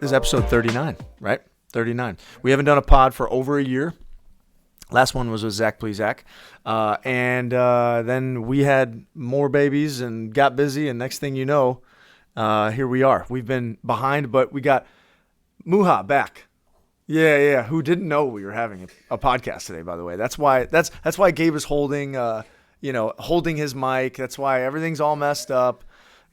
This is episode 39, right? 39. We haven't done a pod for over a year. Last one was with Zach Plezak. And then we had more babies and got busy. And next thing you know, here we are. We've been behind, but we got Muha back. Yeah. Who didn't know we were having a podcast today, by the way. That's why Gabe is holding his mic. That's why everything's all messed up.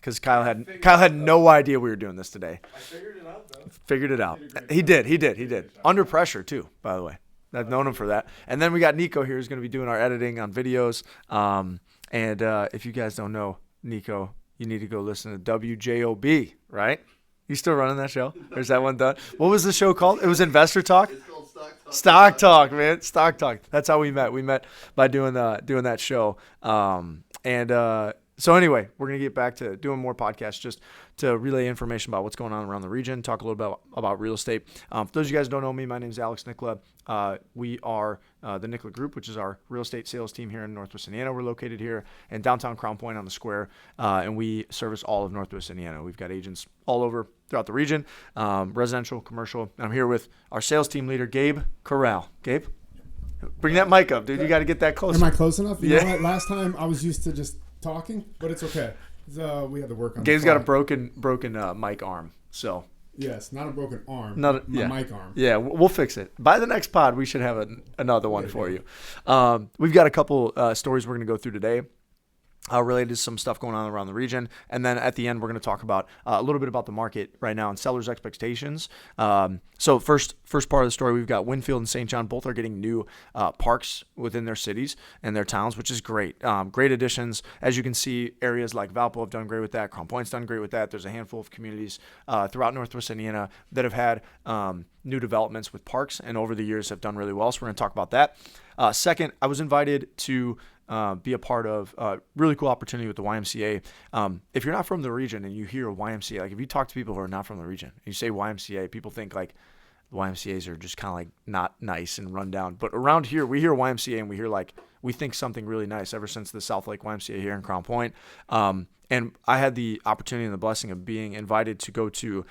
Because Kyle had no idea we were doing this today. I figured it out, though. Figured it out. He did. Under pressure, too, by the way. I've known him for that. And then we got Nico here who's going to be doing our editing on videos. And if you guys don't know Nico, you need to go listen to WJOB, right? You still running that show? Or is that one done? What was the show called? It was Investor Talk? It's called Stock Talk. Stock Talk, man. Stock Talk. That's how we met. We met by doing that show. So anyway, we're going to get back to doing more podcasts just to relay information about what's going on around the region, talk a little bit about real estate. For those of you guys who don't know me, my name is Alex Nickla. We are the Nickla Group, which is our real estate sales team here in Northwest Indiana. We're located here in downtown Crown Point on the square, and we service all of Northwest Indiana. We've got agents all over throughout the region, residential, commercial. I'm here with our sales team leader, Gabe Corral. Gabe, bring that mic up, dude. You got to get that closer. Am I close enough? You Yeah. know what? Last time I was used to just talking, but it's okay. We had to work on. Gabe's got a broken mic arm, so. Yes, not a broken arm. Mic arm. Yeah, we'll fix it. By the next pod, we should have another one for you. We've got a couple stories we're going to go through today. Related to some stuff going on around the region. And then at the end, we're going to talk about a little bit about the market right now and sellers' expectations. So first part of the story, we've got Winfield and St. John. Both are getting new parks within their cities and their towns, which is great. Great additions. As you can see, areas like Valpo have done great with that. Crown Point's done great with that. There's a handful of communities throughout Northwest Indiana that have had new developments with parks and over the years have done really well. So we're going to talk about that. Second, I was invited to be a part of a really cool opportunity with the YMCA. If you're not from the region and you hear YMCA, like if you talk to people who are not from the region, and you say YMCA, people think like the YMCAs are just kind of like not nice and run down. But around here, we hear YMCA and we think something really nice ever since the South Lake YMCA here in Crown Point. And I had the opportunity and the blessing of being invited to go to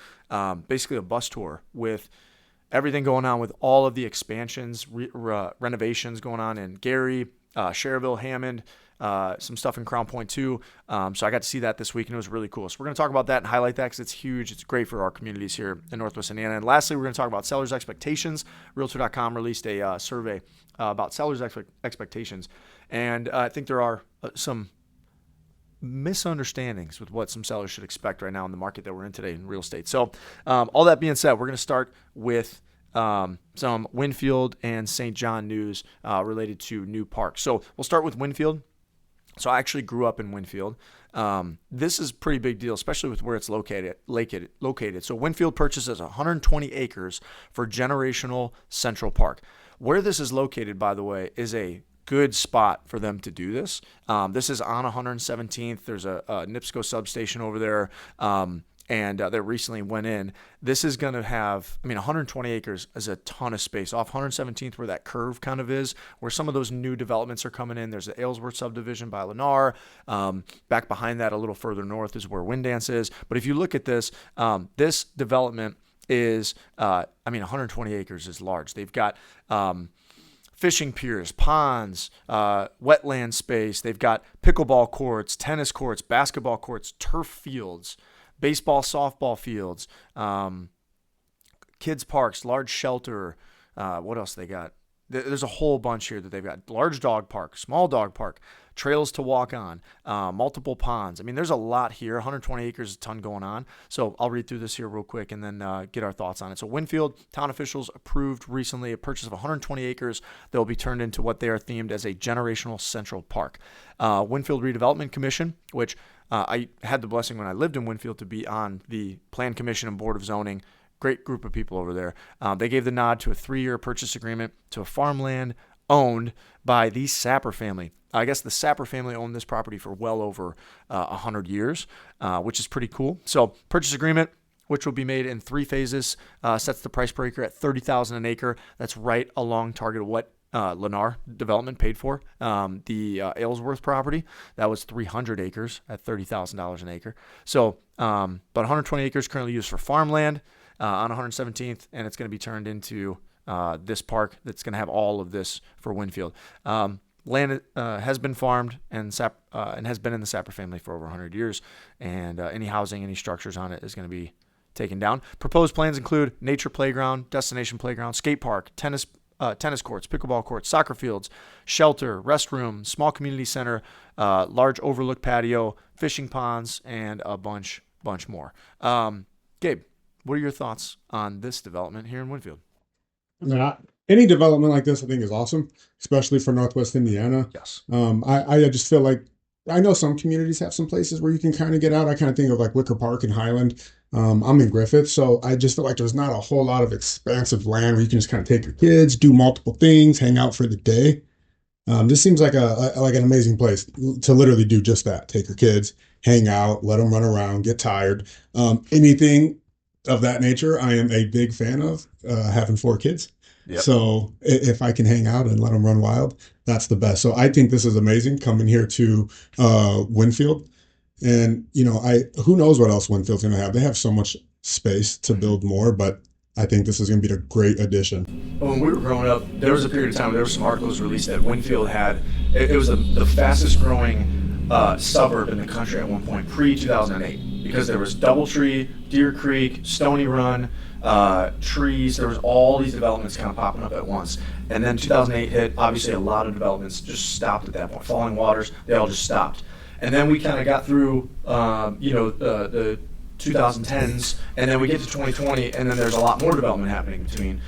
basically a bus tour with everything going on with all of the expansions, renovations going on in Gary, Cherville, Hammond, some stuff in Crown Point too. So I got to see that this week and it was really cool. So we're going to talk about that and highlight that because it's huge. It's great for our communities here in Northwest Indiana. And lastly, we're going to talk about sellers' expectations. Realtor.com released a survey about sellers' expectations. And I think there are some misunderstandings with what some sellers should expect right now in the market that we're in today in real estate. So all that being said, we're going to start with some Winfield and St. John news related to new parks. So we'll start with Winfield. So I actually grew up in Winfield. This is a pretty big deal, especially with where it's located. So Winfield purchases 120 acres for generational Central Park. Where this is located, by the way, is a good spot for them to do this. This is on 117th. There's a NIPSCO substation over there. And that recently went in. This is going to have, 120 acres is a ton of space. Off 117th, where that curve kind of is, where some of those new developments are coming in. There's the Aylesworth subdivision by Lennar. Back behind that, a little further north, is where Windance is. But if you look at this, this development is, 120 acres is large. They've got fishing piers, ponds, wetland space. They've got pickleball courts, tennis courts, basketball courts, turf fields, baseball, softball fields, kids parks, large shelter. What else they got? There's a whole bunch here that they've got. Large dog park, small dog park, trails to walk on, multiple ponds. There's a lot here. 120 acres, a ton going on. So I'll read through this here real quick and then get our thoughts on it. So Winfield, town officials approved recently a purchase of 120 acres that will be turned into what they are themed as a generational Central Park. Winfield Redevelopment Commission, which I had the blessing when I lived in Winfield to be on the Plan Commission and Board of Zoning. Great group of people over there. They gave the nod to a 3-year purchase agreement to a farmland owned by the Sapper family. I guess the Sapper family owned this property for well over 100 years, which is pretty cool. So purchase agreement, which will be made in 3 phases, sets the price per acre at $30,000 an acre. That's right along target of what Lennar development paid for. The Aylesworth property, that was 300 acres at $30,000 an acre. So, but 120 acres currently used for farmland. on 117th, and it's going to be turned into this park that's going to have all of this for Winfield. Land has been farmed and has been in the Sapper family for over 100 years, and any housing, any structures on it is going to be taken down. Proposed plans include nature playground, destination playground, skate park, tennis courts, pickleball courts, soccer fields, shelter, restroom, small community center, large overlook patio, fishing ponds, and a bunch more. Gabe, what are your thoughts on this development here in Winfield? Any development like this, I think, is awesome, especially for Northwest Indiana. Yes. I just feel like I know some communities have some places where you can kind of get out. I kind of think of like Wicker Park and Highland. I'm in Griffith, so I just feel like there's not a whole lot of expansive land where you can just kind of take your kids, do multiple things, hang out for the day. This seems like like an amazing place to literally do just that. Take your kids, hang out, let them run around, get tired. Anything of that nature, I am a big fan of, having 4 kids. Yep. So if I can hang out and let them run wild, that's the best. So I think this is amazing coming here to Winfield. And, who knows what else Winfield's going to have. They have so much space to build more, but I think this is going to be a great addition. When we were growing up, there was a period of time where there were some articles released that Winfield had, it was the fastest growing suburb in the country at one point, pre-2008, because there was Doubletree, Deer Creek, Stony Run, trees. There was all these developments kind of popping up at once. And then 2008 hit. Obviously, a lot of developments just stopped at that point. Falling Waters, they all just stopped. And then we kind of got through, the 2010s, and then we get to 2020, and then there's a lot more development happening between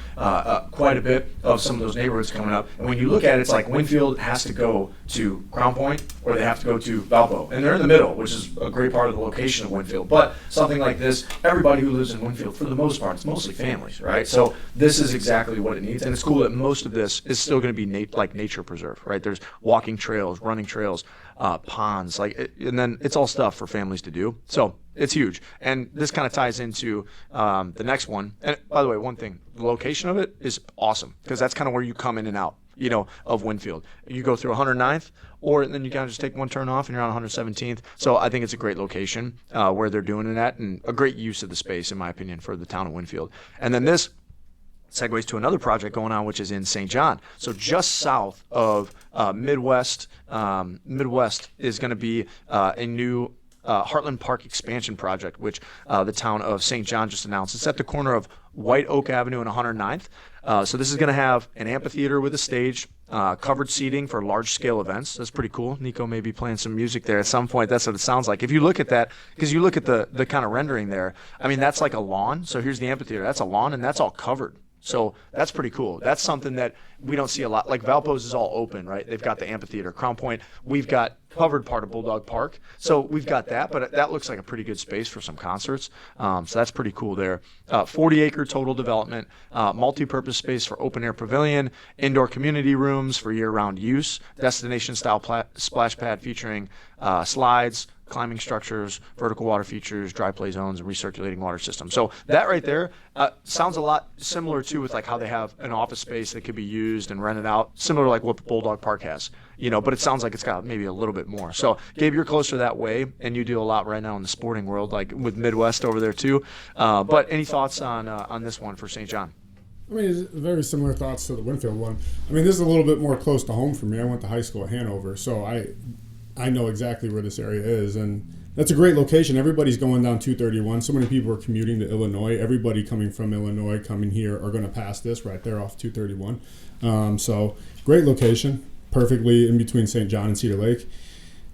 quite a bit of some of those neighborhoods coming up. And when you look at it, it's like Winfield has to go to Crown Point, or they have to go to Valpo, and they're in the middle, which is a great part of the location of Winfield. But something like this, everybody who lives in Winfield, for the most part, it's mostly families, right? So this is exactly what it needs, and it's cool that most of this is still going to be like nature preserve, right? There's walking trails, running trails, ponds, and then it's all stuff for families to do. So it's huge. And this kind of ties into the next one. And by the way, one thing, the location of it is awesome, because that's kind of where you come in and out, of Winfield. You go through 109th, or then you kind of just take one turn off and you're on 117th. So I think it's a great location where they're doing it at, and a great use of the space, in my opinion, for the town of Winfield. And then this segues to another project going on, which is in St. John. So just south of Midwest is going to be a new Heartland Park expansion project, which the town of St. John just announced. It's at the corner of White Oak Avenue and 109th. So this is going to have an amphitheater with a stage, covered seating for large-scale events. That's pretty cool. Nico may be playing some music there at some point. That's what it sounds like. If you look at that, because you look at the kind of rendering there, I mean, that's like a lawn. So here's the amphitheater. That's a lawn, and that's all covered. So that's pretty cool. That's something that we don't see a lot. Like Valpo's is all open, right? They've got the amphitheater. Crown Point, we've got covered part of Bulldog Park. So we've got that, but that looks like a pretty good space for some concerts. So that's pretty cool there. 40-acre total development, multi-purpose space for open-air pavilion, indoor community rooms for year-round use, destination-style splash pad featuring slides, climbing structures, vertical water features, dry play zones, and recirculating water system. So that right there sounds a lot similar to with like how they have an office space that could be used and rented out, similar to like what Bulldog Park has, but it sounds like it's got maybe a little bit more. So Gabe, you're closer that way, and you do a lot right now in the sporting world, like with Midwest over there too. But any thoughts on this one for St. John? I mean, it's very similar thoughts to the Winfield one. I mean, this is a little bit more close to home for me. I went to high school at Hanover, so I know exactly where this area is, and that's a great location. Everybody's going down 231. So many people are commuting to Illinois. Everybody coming from Illinois coming here are going to pass this right there off 231. So great location, perfectly in between St. John and Cedar Lake.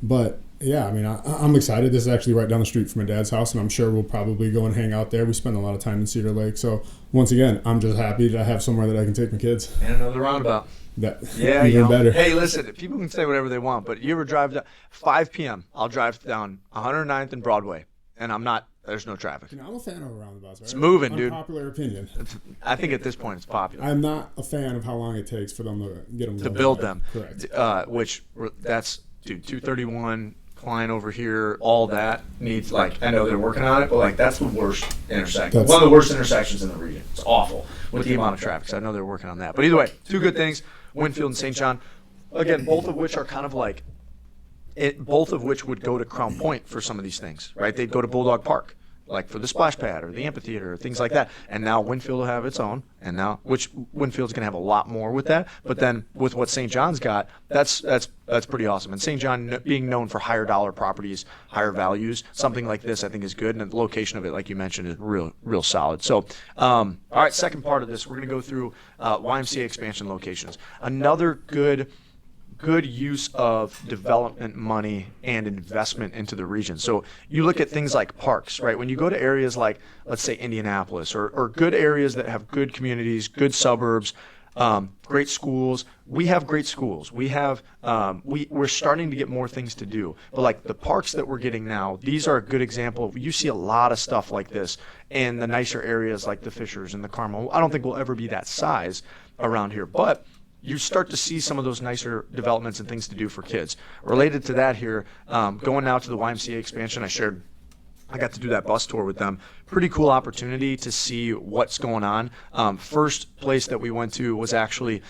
But yeah, I mean, I'm excited. This is actually right down the street from my dad's house, and I'm sure we'll probably go and hang out there. We spend a lot of time in Cedar Lake. So once again, I'm just happy to have somewhere that I can take my kids. And another roundabout. Yeah, even better. Hey, listen, people can say whatever they want, but you ever drive down 5 p.m., I'll drive down 109th and Broadway, and there's no traffic. I'm a fan of roundabouts, right? It's moving, dude. Unpopular opinion. I think at this point it's popular. I'm not a fan of how long it takes for them to get them to build them. Correct. That's 231, flying over here, all that needs, I know they're working on it, but that's the worst intersection. One of the worst intersections in the region. It's awful with the amount of traffic, so I know they're working on that. But either way, two good things, Winfield and St. John. Again, both of which are kind of both of which would go to Crown Point for some of these things, right? They'd go to Bulldog Park. like for the splash pad or the amphitheater or things like that. And now Winfield will have its own, and now which Winfield's going to have a lot more with that. But then with what St. John's got, that's pretty awesome. And St. John being known for higher dollar properties, higher values, something like this I think is good. And the location of it, like you mentioned, is real solid. So, all right, second part of this, we're going to go through YMCA expansion locations. Another good use of development money and investment into the region. So you look at things like parks, right? When you go to areas like, let's say, Indianapolis or good areas that have good communities, good suburbs, great schools. We have great schools. We have we're starting to get more things to do. But like the parks that we're getting now, these are a good example. You see a lot of stuff like this in the nicer areas like the Fishers and the Carmel. I don't think we'll ever be that size around here, but you start to see some of those nicer developments and things to do for kids. Related to that here, going now to the YMCA expansion, I got to do that bus tour with them. Pretty cool opportunity to see what's going on. First place that we went to was actually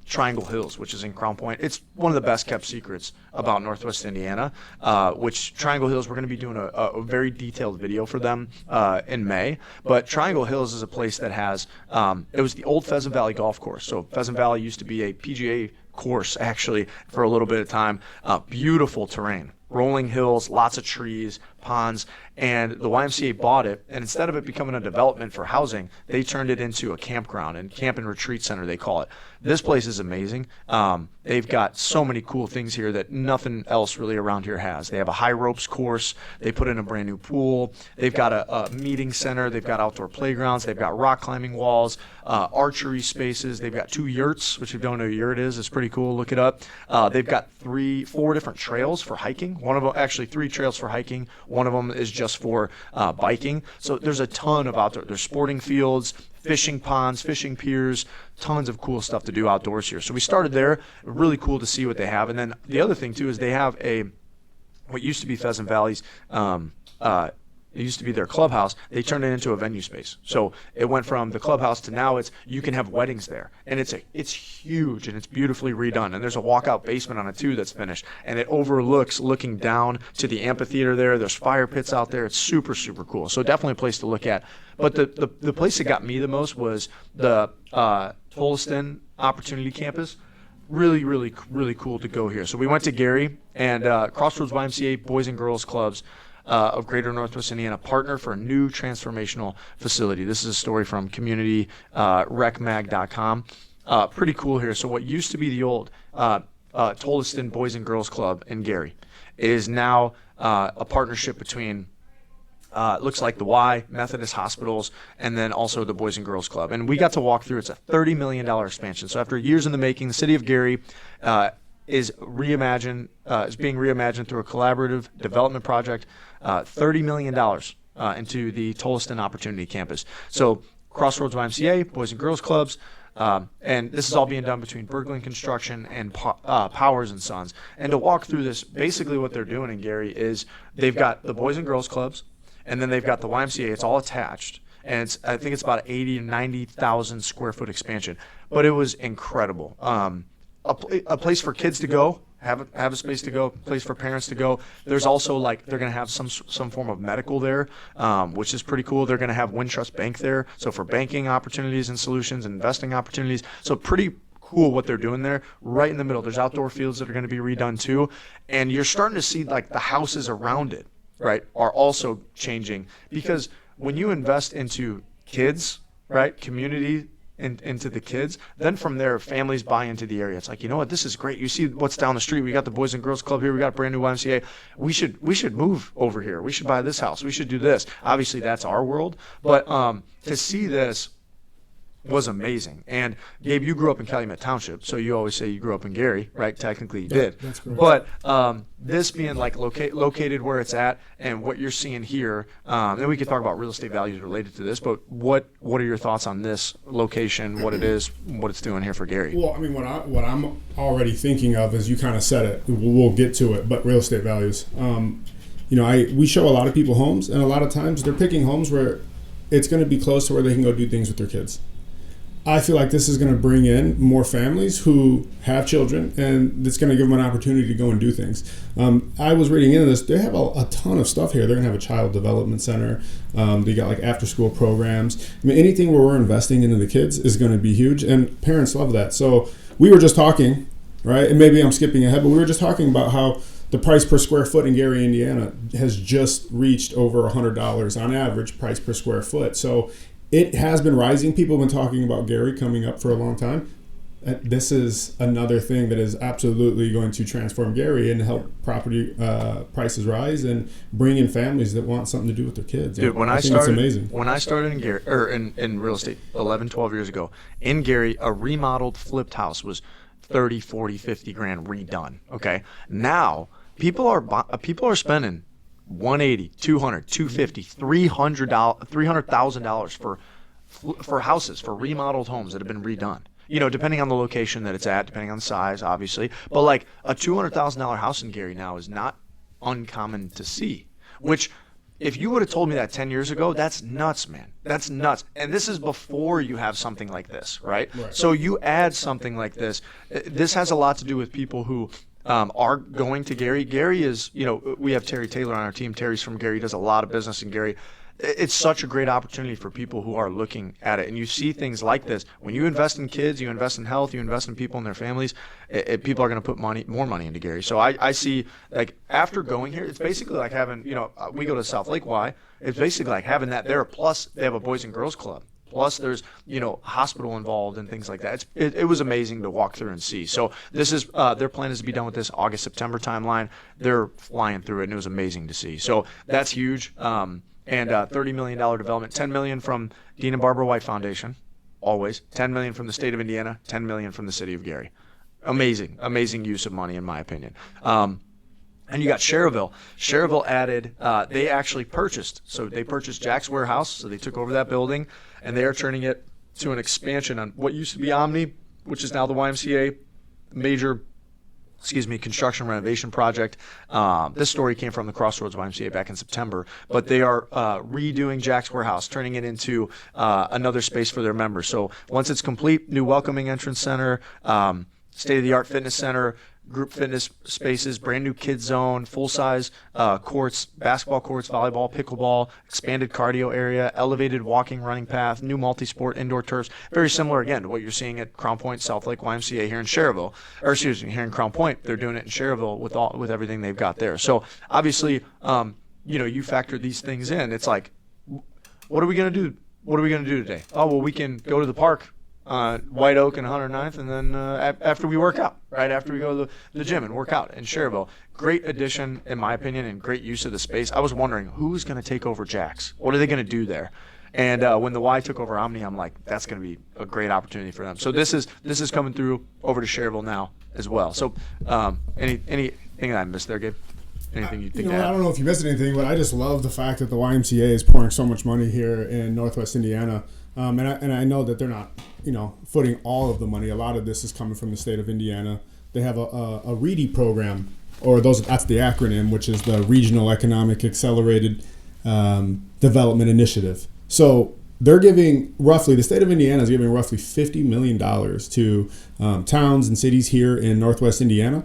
Triangle Hills, which is in Crown Point. It's one of the best kept secrets about Northwest Indiana, which Triangle Hills, we're going to be doing a very detailed video for them in May. But Triangle Hills is a place that has, it was the old Pheasant Valley Golf Course. So Pheasant Valley used to be a PGA course actually for a little bit of time. Beautiful terrain. Rolling hills, lots of trees, ponds, and the YMCA bought it, and instead of it becoming a development for housing, they turned it into a campground and camp and retreat center, they call it. This place is amazing. They've got so many cool things here that nothing else really around here has. They have a high ropes course. They put in a brand new pool. They've got a meeting center. They've got outdoor playgrounds. They've got rock climbing walls, archery spaces. They've got 2 yurts, which if you don't know what a yurt is, it's pretty cool. Look it up. They've got 4 different trails for hiking. One of them, actually 3 trails for hiking. One of them is just for biking. So there's a ton of outdoor. There's sporting fields, fishing ponds, fishing piers, tons of cool stuff to do outdoors here. So we started there. Really cool to see what they have. And then the other thing too is they have what used to be Pheasant Valley's. It used to be their clubhouse. They turned it into a venue space. So it went from the clubhouse to now you can have weddings there. And it's huge and it's beautifully redone. And there's a walkout basement on it too that's finished. And it overlooks looking down to the amphitheater there. There's fire pits out there. It's super, super cool. So definitely a place to look at. But the place that got me the most was the Tolleson Opportunity Campus. Really, really, really cool to go here. So we went to Gary and Crossroads YMCA Boys and Girls Clubs of Greater Northwest Indiana partner for a new transformational facility. This is a story from communityrecmag.com. Pretty cool here. So what used to be the old Tolleson Boys and Girls Club in Gary is now a partnership between looks like the Y, Methodist Hospitals, and then also the Boys and Girls Club. And we got to walk through. It's a $30 million expansion. So after years in the making, the city of Gary is being reimagined through a collaborative development project, $30 million into the Tolleson Opportunity Campus. So Crossroads YMCA, Boys and Girls Clubs, and this is all being done between Berglund Construction and Powers and Sons. And to walk through this, basically what they're doing in Gary is they've got the Boys and Girls Clubs, and then they've got the YMCA. It's all attached. And I think it's about 80 to 90,000 square foot expansion. But it was incredible. A place for kids to go, have a space to go, a place for parents to go. There's also they're going to have some form of medical there, which is pretty cool. They're going to have Wintrust Bank there, so for banking opportunities and solutions and investing opportunities. So pretty cool what they're doing there. Right in the middle, there's outdoor fields that are going to be redone too, and you're starting to see the houses around it, right, are also changing because when you invest into kids, right, community. Into the kids, then from there families buy into the area. It's like, you know what, this is great. You see what's down the street. We got the Boys and Girls Club here. We got a brand new YMCA. We should move over here. We should buy this house. We should do this. Obviously that's our world, but to see this was amazing. And Gabe, you grew up in Calumet Township, so you always say you grew up in Gary, right? Technically you did. That's correct. But this being located where it's at and what you're seeing here, then we could talk about real estate values related to this, but what are your thoughts on this location, what it is, what it's doing here for Gary? Well, I mean, what I'm already thinking of is, you kind of said it, we'll get to it, but real estate values. We show a lot of people homes, and a lot of times they're picking homes where it's going to be close to where they can go do things with their kids. I feel like this is going to bring in more families who have children, and it's going to give them an opportunity to go and do things. I was reading into this. They have a ton of stuff here. They're going to have a child development center. They got like after-school programs. I mean, anything where we're investing into the kids is going to be huge, and parents love that. So we were just talking, right? And maybe I'm skipping ahead, but we were just talking about how the price per square foot in Gary, Indiana has just reached over $100 on average price per square foot. So it has been rising. People have been talking about Gary coming up for a long time. This is another thing that is absolutely going to transform Gary and help property prices rise and bring in families that want something to do with their kids. Dude, I think it's amazing. When I started in Gary, or in real estate 11, 12 years ago, in Gary, a remodeled flipped house was 30, 40, 50 grand redone. Okay. Now people are spending 180, 200, 250, $300,000 for houses, for remodeled homes that have been redone. You know, depending on the location that it's at, depending on the size, obviously. But like a $200,000 house in Gary now is not uncommon to see, which if you would have told me that 10 years ago, that's nuts, man. That's nuts. And this is before you have something like this, right? So you add something like this. This has a lot to do with people who are going to Gary. Gary is, you know, we have Terry Taylor on our team. Terry's from Gary, does a lot of business in Gary. It's such a great opportunity for people who are looking at it. And you see things like this. When you invest in kids, you invest in health, you invest in people and their families, people are going to put more money into Gary. So I see, like, after going here, it's basically like having, you know, we go to South Lake Y. It's basically like having that there. Plus, they have a Boys and Girls Club. Plus, there's, you know, hospital involved and things like that. It was amazing to walk through and see. So this is their plan is to be done with this August, September timeline. They're flying through it, and it was amazing to see. So that's huge. And $30 million development, $10 million from Dean and Barbara White Foundation, always. $10 million from the state of Indiana, $10 million from the city of Gary. Amazing use of money, in my opinion. And you got Cherville. Cherville added, they actually purchased. So they purchased Jack's Warehouse. So they took over that building, and they are turning it to an expansion on what used to be Omni, which is now the YMCA, major construction renovation project. This story came from the Crossroads YMCA back in September, but they are redoing Jack's Warehouse, turning it into another space for their members. So once it's complete, new welcoming entrance center, state-of-the-art fitness center, group fitness spaces, brand new kids zone, full-size courts, basketball courts, volleyball, pickleball, expanded cardio area, elevated walking running path, new multi-sport indoor turfs. Very similar, again, to what you're seeing at Crown Point South Lake YMCA here in Cherville, or excuse me, here in Crown Point. They're doing it in Cherville with everything they've got there. So obviously, you know, you factor these things in. It's like, what are we going to do? What are we going to do today? Oh, well, we can go to the park, White Oak and 109th, and then after we work out, right? After we go to the gym and work out in Cherville. Great addition, in my opinion, and great use of the space. I was wondering, who's going to take over Jack's? What are they going to do there? And when the Y took over Omni, I'm like, that's going to be a great opportunity for them. So this is coming through over to Cherville now as well. So anything that I missed there, Gabe? Anything you think? I don't know if you missed anything, but I just love the fact that the YMCA is pouring so much money here in Northwest Indiana. And I know that they're not, footing all of the money. A lot of this is coming from the state of Indiana. They have a READY program, that's the acronym, which is the Regional Economic Accelerated Development Initiative. So they're giving the state of Indiana is giving roughly $50 million to towns and cities here in Northwest Indiana.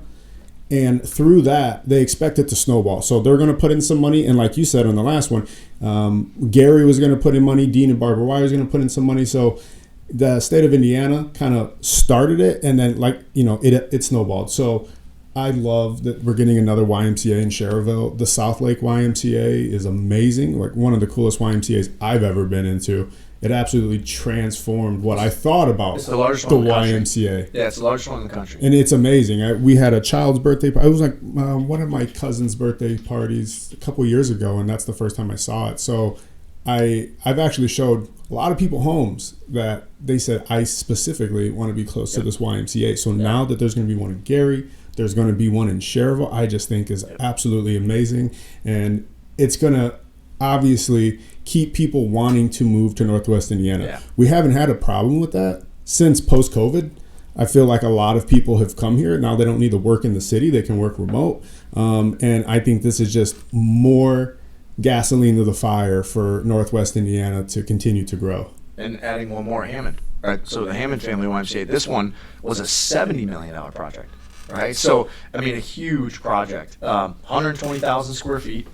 And through that, they expect it to snowball. So they're going to put in some money. And like you said on the last one, Gary was going to put in money. Dean and Barbara White was going to put in some money. So the state of Indiana kind of started it. And then, it snowballed. So I love that we're getting another YMCA in Cherville. The South Lake YMCA is amazing. Like one of the coolest YMCAs I've ever been into. It absolutely transformed what I thought about the YMCA. Yeah, it's the largest one in the country. And it's amazing. We had a child's birthday party. It was like one of my cousin's birthday parties a couple years ago, and that's the first time I saw it. So I've actually showed a lot of people homes that they said, I specifically want to be close to this YMCA. So now that there's going to be one in Gary, there's going to be one in Cherville, I just think is absolutely amazing. And it's going to obviously keep people wanting to move to Northwest Indiana. Yeah. We haven't had a problem with that since post-COVID. I feel like a lot of people have come here. Now they don't need to work in the city. They can work remote. And I think this is just more gasoline to the fire for Northwest Indiana to continue to grow. and adding one more, Hammond. Right. So the Hammond Family YMCA, this one was a $70 million project. Right. So, I mean, a huge project, 120,000 square feet.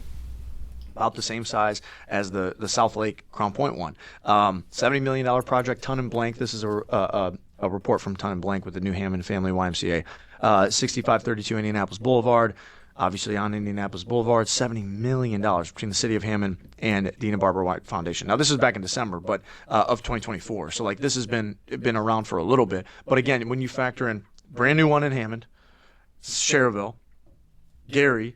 About the same size as the South Lake Crown Point one. $70 million project, Ton and Blank. This is a report from Ton and Blank with the new Hammond Family YMCA. 6532 Indianapolis Boulevard. Obviously on Indianapolis Boulevard, $70 million between the city of Hammond and Dean and Barbara White Foundation. Now, this is back in December of 2024. So, like, this has been around for a little bit. But, again, when you factor in brand new one in Hammond, Cherville, Gary,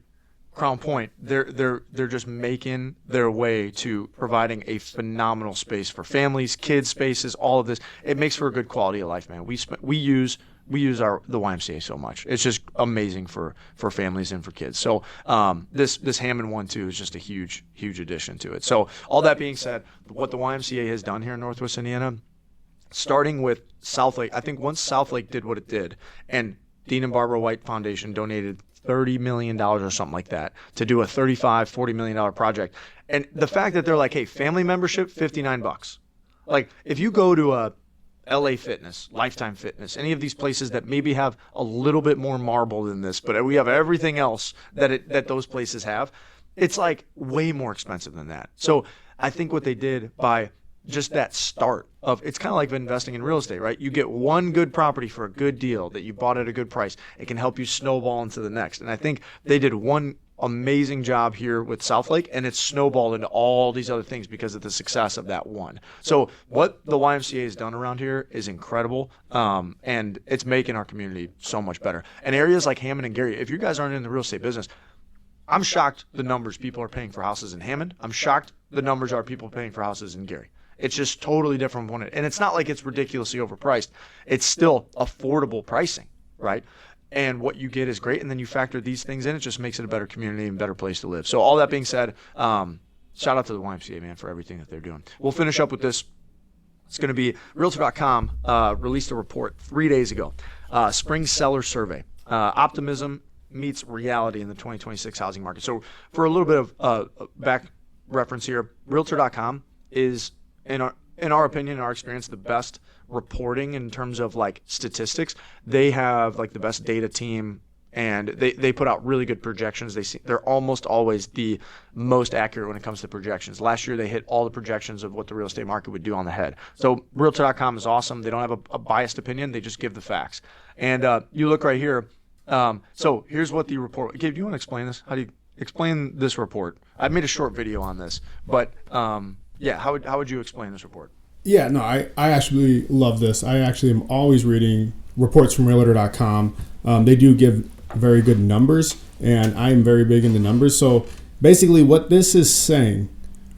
Crown Point, they're just making their way to providing a phenomenal space for families, kids spaces, all of this. It makes for a good quality of life, man. We use the YMCA so much. It's just amazing for families and for kids. So this Hammond one too is just a huge addition to it. So all that being said, what the YMCA has done here in Northwest Indiana, starting with South Lake, I think once South Lake did what it did, and Dean and Barbara White Foundation donated $30 million or something like that to do a $40 million project. And the fact that they're like, hey, family membership, $59. Like, if you go to a LA Fitness, Lifetime Fitness, any of these places that maybe have a little bit more marble than this, but we have everything else that those places have, it's like way more expensive than that. So I think what they did by just that start of, it's kind of like investing in real estate, right? You get one good property for a good deal that you bought at a good price. It can help you snowball into the next. And I think they did one amazing job here with South Lake, and it's snowballed into all these other things because of the success of that one. So what the YMCA has done around here is incredible, and it's making our community so much better. And areas like Hammond and Gary, if you guys aren't in the real estate business, I'm shocked the numbers people are paying for houses in Hammond. I'm shocked the numbers are people paying for houses in Gary. It's just totally different from it. And it's not like it's ridiculously overpriced. It's still affordable pricing, right? And what you get is great. And then you factor these things in, it just makes it a better community and better place to live. So all that being said, shout out to the YMCA, man, for everything that they're doing. We'll finish up with this. It's going to be Realtor.com released a report 3 days ago. Spring seller survey. Optimism meets reality in the 2026 housing market. So for a little bit of back reference here, Realtor.com is, in our opinion, in our experience, the best reporting in terms of like statistics. They have like the best data team, and they put out really good projections. They're almost always the most accurate when it comes to projections. Last year they hit all the projections of what the real estate market would do on the head. So Realtor.com is awesome. They don't have a biased opinion. They just give the facts. And you look right here. So here's what the report. Gabe, do you want to explain this? How do you explain this report? I made a short video on this, but yeah, how would you explain this report? Yeah, no, I actually love this. I actually am always reading reports from Realtor.com. They do give very good numbers, and I am very big into numbers. So basically what this is saying,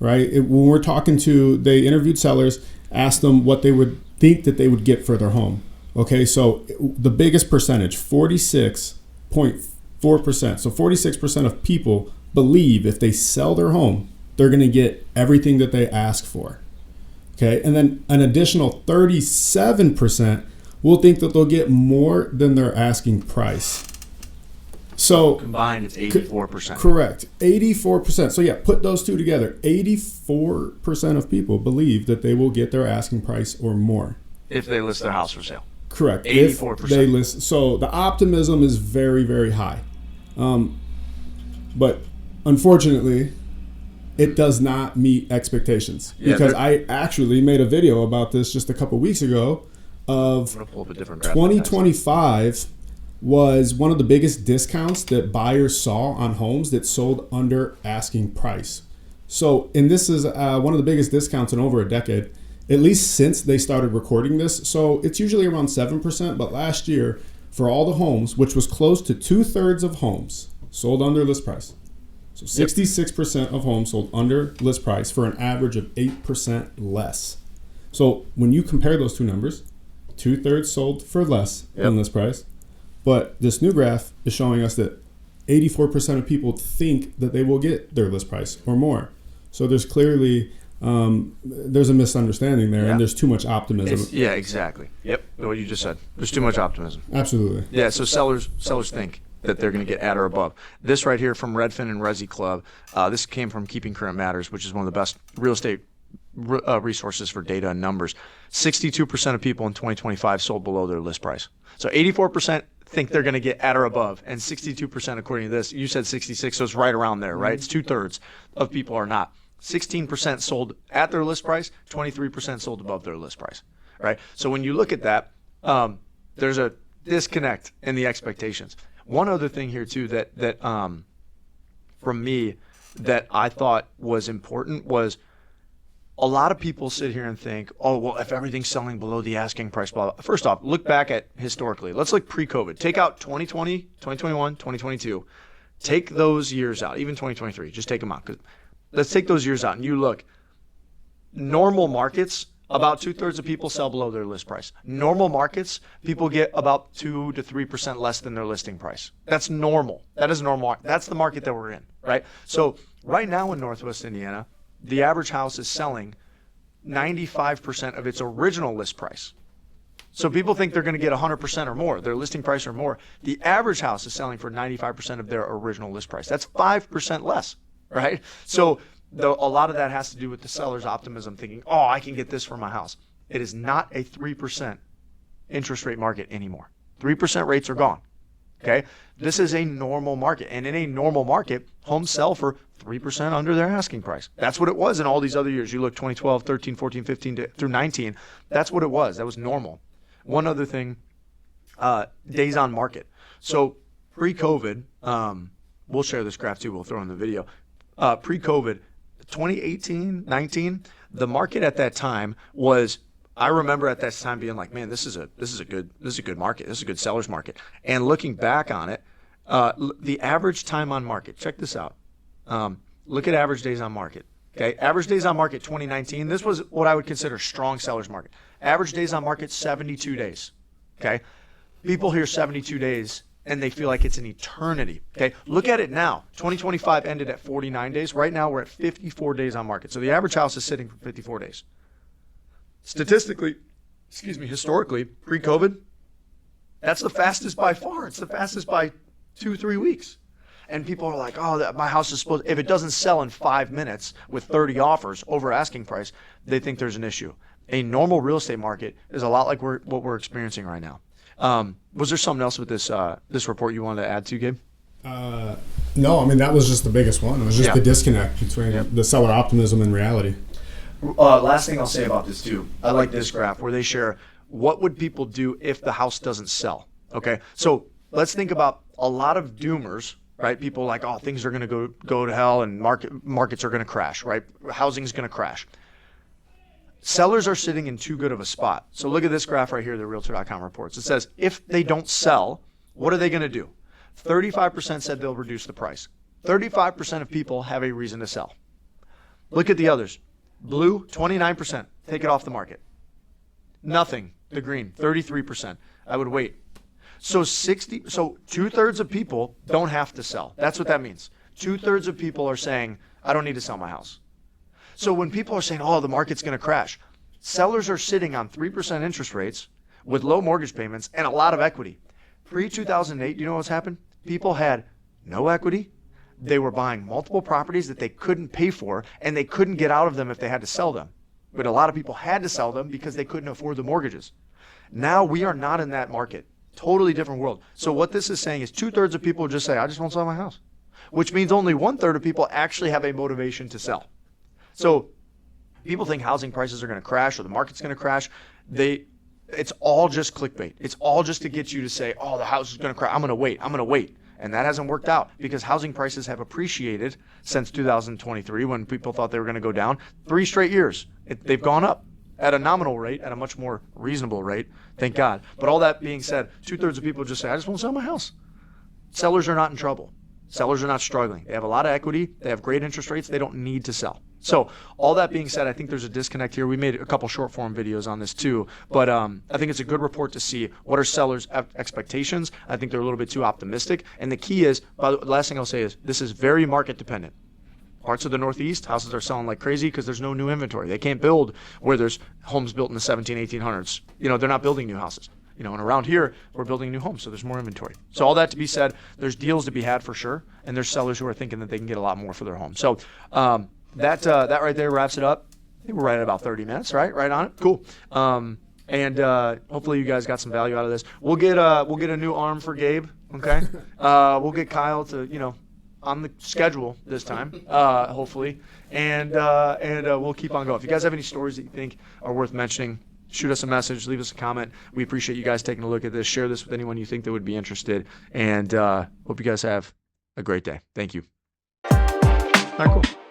right, when we're talking to, they interviewed sellers, asked them what they would think that they would get for their home. Okay, so the biggest percentage, 46.4%. So 46% of people believe if they sell their home, they're going to get everything that they ask for. Okay, and then an additional 37% will think that they'll get more than their asking price. So combined, it's 84%. Correct, 84%. So yeah, put those two together. 84% of people believe that they will get their asking price or more if they list their house for sale. Correct. 84%. If they list, so the optimism is very, very high. But unfortunately, it does not meet expectations, because I actually made a video about this just a couple weeks ago of 2025 was one of the biggest discounts that buyers saw on homes that sold under asking price. So, and this is one of the biggest discounts in over a decade, at least since they started recording this. So it's usually around 7%, but last year for all the homes, which was close to 2/3 of homes sold under list price. So 66% of homes sold under list price for an average of 8% less. So when you compare those two numbers, 2/3 sold for less than list price. But this new graph is showing us that 84% of people think that they will get their list price or more. So there's clearly there's a misunderstanding there, and there's too much optimism. Yeah, exactly. Yep, what you just said. There's too much optimism. Absolutely. Yeah, so sellers think that they're going to get at or above. This right here from Redfin and Resi Club, this came from Keeping Current Matters, which is one of the best real estate resources for data and numbers. 62% of people in 2025 sold below their list price. So 84% think they're going to get at or above, and 62%, according to this, you said 66, so it's right around there, right? It's 2/3 of people are not. 16% sold at their list price, 23% sold above their list price, right? So when you look at that, there's a disconnect in the expectations. One other thing here too that from me that I thought was important was a lot of people sit here and think, oh, well, if everything's selling below the asking price, blah, blah. First off, look back at historically. Let's look pre-COVID. Take out 2020, 2021, 2022. Take those years out, even 2023. Just take them out. Let's take those years out, and you look. Normal markets, about 2/3 of people sell below their list price. Normal markets, people get about 2 to 3% less than their listing price. That's normal. That is normal. That's the market that we're in, right? So right now in Northwest Indiana, the average house is selling 95% of its original list price. So people think they're going to get 100% or more, their listing price or more. The average house is selling for 95% of their original list price. That's 5% less, right? So a lot of that has to do with the seller's optimism, thinking, oh, I can get this for my house. It is not a 3% interest rate market anymore. 3% rates are gone. Okay, this is a normal market, and in a normal market, homes sell for 3% under their asking price. That's what it was in all these other years. You look 2012, 13, 14, 15 through 19. That's what it was. That was normal. One other thing, days on market. So pre-COVID, we'll share this graph too. We'll throw in the video. Pre-COVID, 2018, 19, the market at that time was. I remember at that time being like, man, this is a good market. This is a good seller's market. And looking back on it, the average time on market. Check this out. Look at average days on market. Okay, average days on market 2019. This was what I would consider strong seller's market. Average days on market 72 days. Okay, people hear 72 days and they feel like it's an eternity. Okay, look at it now. 2025 ended at 49 days. Right now we're at 54 days on market. So the average house is sitting for 54 days. Statistically, historically, pre-COVID, that's the fastest by far. It's the fastest by 2-3 weeks. And people are like, oh, my house is supposed, if it doesn't sell in 5 minutes with 30 offers over asking price, they think there's an issue. A normal real estate market is a lot like what we're experiencing right now. Was there something else with this report you wanted to add to, Gabe? No, I mean, that was just the biggest one. It was just the disconnect between the seller optimism and reality. Last thing I'll say about this too, I like this graph where they share what would people do if the house doesn't sell. Okay, so let's think about a lot of doomers, right? People like, oh, things are going to go to hell and markets are going to crash, right? Housing's going to crash. Sellers are sitting in too good of a spot. So look at this graph right here, the Realtor.com reports. It says if they don't sell, what are they going to do? 35% said they'll reduce the price. 35% of people have a reason to sell. Look at the others. Blue, 29%. Take it off the market. Nothing. The green, 33%. I would wait. So 2/3 of people don't have to sell. That's what that means. 2/3 of people are saying, I don't need to sell my house. So when people are saying, oh, the market's going to crash, sellers are sitting on 3% interest rates with low mortgage payments and a lot of equity. Pre-2008, do you know what's happened? People had no equity. They were buying multiple properties that they couldn't pay for, and they couldn't get out of them if they had to sell them. But a lot of people had to sell them because they couldn't afford the mortgages. Now we are not in that market. Totally different world. So what this is saying is 2/3 of people just say, I just won't sell my house, which means only 1/3 of people actually have a motivation to sell. So people think housing prices are going to crash or the market's going to crash. It's all just clickbait. It's all just to get you to say, oh, the house is going to crash. I'm going to wait. And that hasn't worked out because housing prices have appreciated since 2023 when people thought they were going to go down. 3 straight years. They've gone up at a nominal rate, at a much more reasonable rate, thank God. But all that being said, 2/3 of people just say, I just won't sell my house. Sellers are not in trouble. Sellers are not struggling. They have a lot of equity. They have great interest rates. They don't need to sell. So all that being said, I think there's a disconnect here. We made a couple short form videos on this too, but I think it's a good report to see what are sellers' expectations. I think they're a little bit too optimistic. And the key is, the last thing I'll say is this is very market dependent. Parts of the Northeast, houses are selling like crazy because there's no new inventory. They can't build where there's homes built in the 1800s. They're not building new houses. And around here, we're building new homes, so there's more inventory. So all that to be said, there's deals to be had for sure, and there's sellers who are thinking that they can get a lot more for their home. So that right there wraps it up. think we're right at about 30 minutes, right? Right on it. Cool. And hopefully you guys got some value out of this. We'll get a new arm for Gabe. Okay. We'll get Kyle to on the schedule this time, hopefully, and we'll keep on going. If you guys have any stories that you think are worth mentioning, shoot us a message, leave us a comment. We appreciate you guys taking a look at this. Share this with anyone you think that would be interested, and hope you guys have a great day. Thank you. All right, cool.